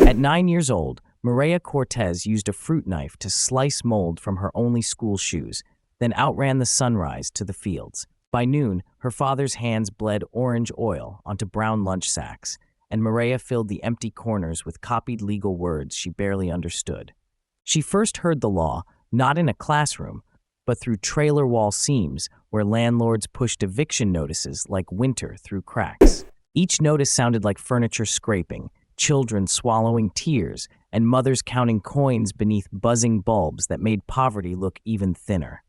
At 9 years old, Mireya Cortez used a fruit knife to slice mold from her only school shoes, then outran the sunrise to the fields. By noon, her father's hands bled orange oil onto brown lunch sacks, and Mireya filled the empty corners with copied legal words she barely understood. She first heard the law, not in a classroom, but through trailer wall seams where landlords pushed eviction notices like winter through cracks. Each notice sounded like furniture scraping, children swallowing tears, and mothers counting coins beneath buzzing bulbs that made poverty look even thinner.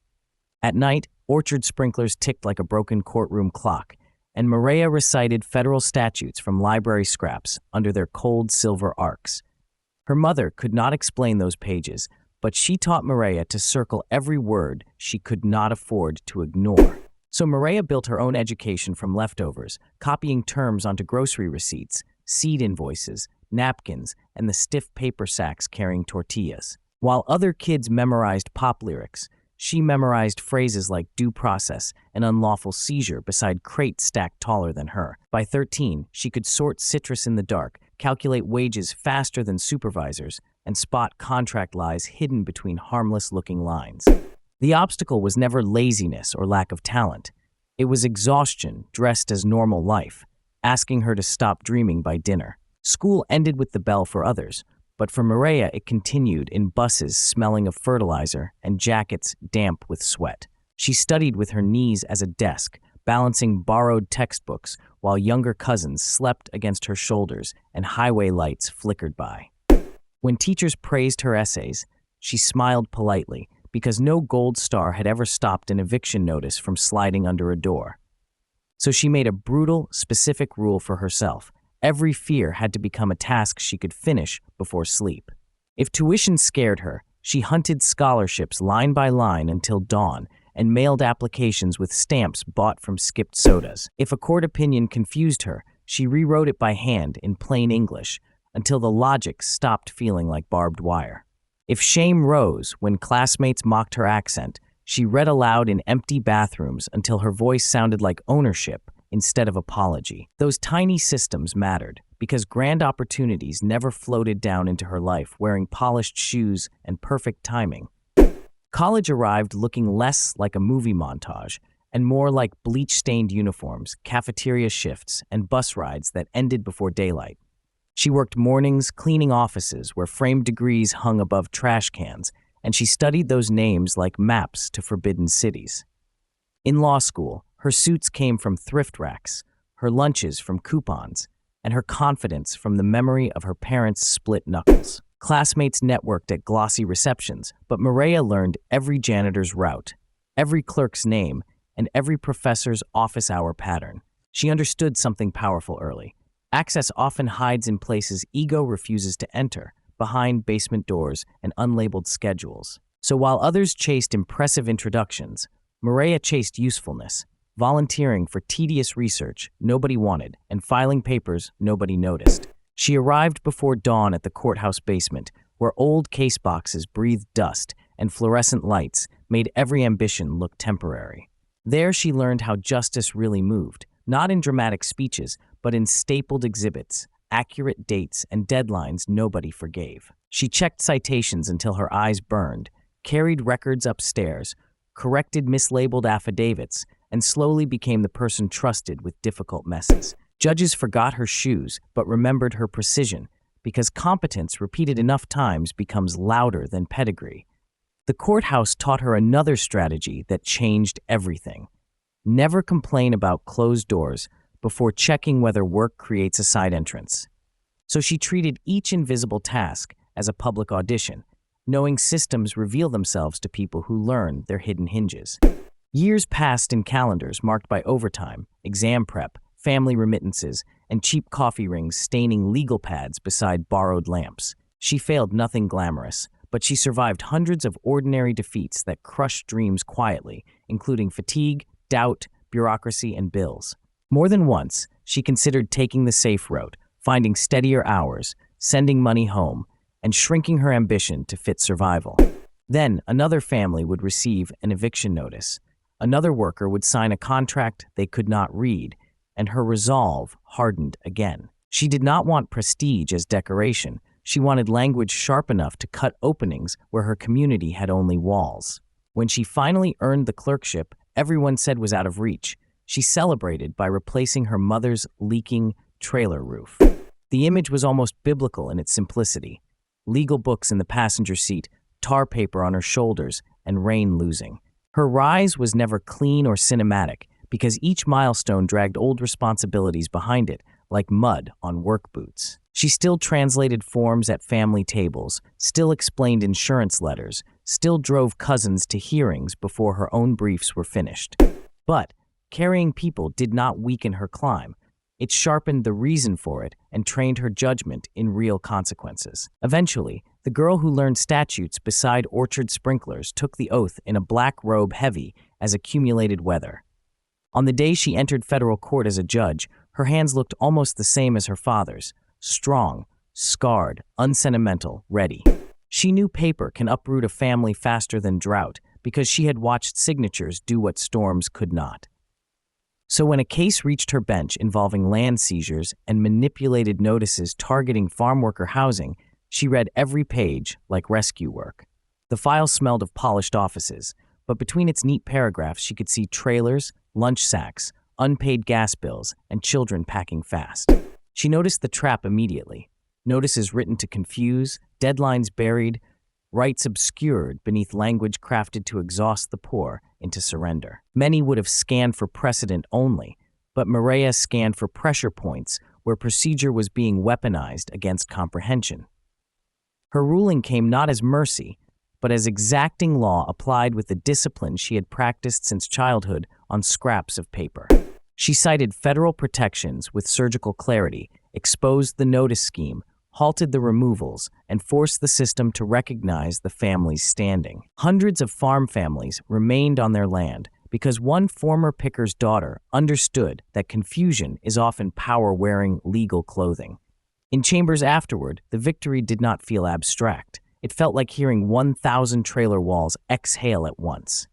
At night, orchard sprinklers ticked like a broken courtroom clock, and Mireya recited federal statutes from library scraps under their cold silver arcs. Her mother could not explain those pages, but she taught Mireya to circle every word she could not afford to ignore. So Mireya built her own education from leftovers, copying terms onto grocery receipts, seed invoices, napkins, and the stiff paper sacks carrying tortillas. While other kids memorized pop lyrics, she memorized phrases like due process and unlawful seizure beside crates stacked taller than her. By 13, she could sort citrus in the dark, calculate wages faster than supervisors, and spot contract lies hidden between harmless-looking lines. The obstacle was never laziness or lack of talent. It was exhaustion dressed as normal life, asking her to stop dreaming by dinner. School ended with the bell for others, but for Mireya it continued in buses smelling of fertilizer and jackets damp with sweat. She studied with her knees as a desk, balancing borrowed textbooks while younger cousins slept against her shoulders and highway lights flickered by. When teachers praised her essays, she smiled politely because no gold star had ever stopped an eviction notice from sliding under a door. So she made a brutal, specific rule for herself. Every fear had to become a task she could finish before sleep. If tuition scared her, she hunted scholarships line by line until dawn and mailed applications with stamps bought from skipped sodas. If a court opinion confused her, she rewrote it by hand in plain English until the logic stopped feeling like barbed wire. If shame rose when classmates mocked her accent, she read aloud in empty bathrooms until her voice sounded like ownership instead of apology. Those tiny systems mattered because grand opportunities never floated down into her life wearing polished shoes and perfect timing. College arrived looking less like a movie montage and more like bleach-stained uniforms, cafeteria shifts, and bus rides that ended before daylight. She worked mornings cleaning offices where framed degrees hung above trash cans, and she studied those names like maps to forbidden cities. In law school, her suits came from thrift racks, her lunches from coupons, and her confidence from the memory of her parents' split knuckles. Classmates networked at glossy receptions, but Mireya learned every janitor's route, every clerk's name, and every professor's office hour pattern. She understood something powerful early. Access often hides in places ego refuses to enter, behind basement doors and unlabeled schedules. So while others chased impressive introductions, Mireya chased usefulness, volunteering for tedious research nobody wanted and filing papers nobody noticed. She arrived before dawn at the courthouse basement, where old case boxes breathed dust and fluorescent lights made every ambition look temporary. There she learned how justice really moved, not in dramatic speeches, but in stapled exhibits, accurate dates, and deadlines nobody forgave. She checked citations until her eyes burned, carried records upstairs, corrected mislabeled affidavits, and slowly became the person trusted with difficult messes. Judges forgot her shoes, but remembered her precision, because competence repeated enough times becomes louder than pedigree. The courthouse taught her another strategy that changed everything. Never complain about closed doors before checking whether work creates a side entrance. So she treated each invisible task as a public audition, knowing systems reveal themselves to people who learn their hidden hinges. Years passed in calendars marked by overtime, exam prep, family remittances, and cheap coffee rings staining legal pads beside borrowed lamps. She failed nothing glamorous, but she survived hundreds of ordinary defeats that crushed dreams quietly, including fatigue, doubt, bureaucracy, and bills. More than once, she considered taking the safe road, finding steadier hours, sending money home, and shrinking her ambition to fit survival. Then, another family would receive an eviction notice. Another worker would sign a contract they could not read, and her resolve hardened again. She did not want prestige as decoration. She wanted language sharp enough to cut openings where her community had only walls. When she finally earned the clerkship everyone said was out of reach, she celebrated by replacing her mother's leaking trailer roof. The image was almost biblical in its simplicity. Legal books in the passenger seat, tar paper on her shoulders, and rain losing. Her rise was never clean or cinematic because each milestone dragged old responsibilities behind it, like mud on work boots. She still translated forms at family tables, still explained insurance letters, still drove cousins to hearings before her own briefs were finished. But carrying people did not weaken her climb. It sharpened the reason for it and trained her judgment in real consequences. Eventually, the girl who learned statutes beside orchard sprinklers took the oath in a black robe heavy as accumulated weather. On the day she entered federal court as a judge, her hands looked almost the same as her father's. Strong, scarred, unsentimental, ready. She knew paper can uproot a family faster than drought because she had watched signatures do what storms could not. So when a case reached her bench involving land seizures and manipulated notices targeting farmworker housing, she read every page like rescue work. The file smelled of polished offices, but between its neat paragraphs she could see trailers, lunch sacks, unpaid gas bills, and children packing fast. She noticed the trap immediately. Notices written to confuse, deadlines buried, rights obscured beneath language crafted to exhaust the poor into surrender. Many would have scanned for precedent only, but Mireya scanned for pressure points where procedure was being weaponized against comprehension. Her ruling came not as mercy, but as exacting law applied with the discipline she had practiced since childhood on scraps of paper. She cited federal protections with surgical clarity, exposed the notice scheme, halted the removals, and forced the system to recognize the family's standing. Hundreds of farm families remained on their land because one former picker's daughter understood that confusion is often power wearing legal clothing. In chambers afterward, the victory did not feel abstract. It felt like hearing 1,000 trailer walls exhale at once.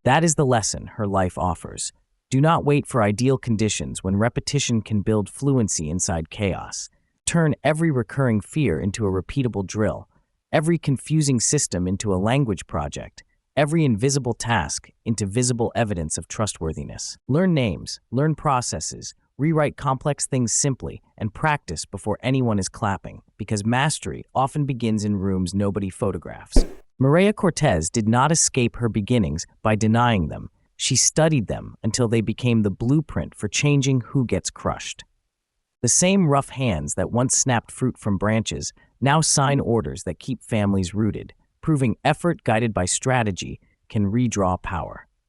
That is the lesson her life offers. Do not wait for ideal conditions when repetition can build fluency inside chaos. Turn every recurring fear into a repeatable drill, every confusing system into a language project, every invisible task into visible evidence of trustworthiness. Learn names, learn processes, rewrite complex things simply, and practice before anyone is clapping, because mastery often begins in rooms nobody photographs. Mireya Cortez did not escape her beginnings by denying them. She studied them until they became the blueprint for changing who gets crushed. The same rough hands that once snapped fruit from branches now sign orders that keep families rooted, proving effort guided by strategy can redraw power.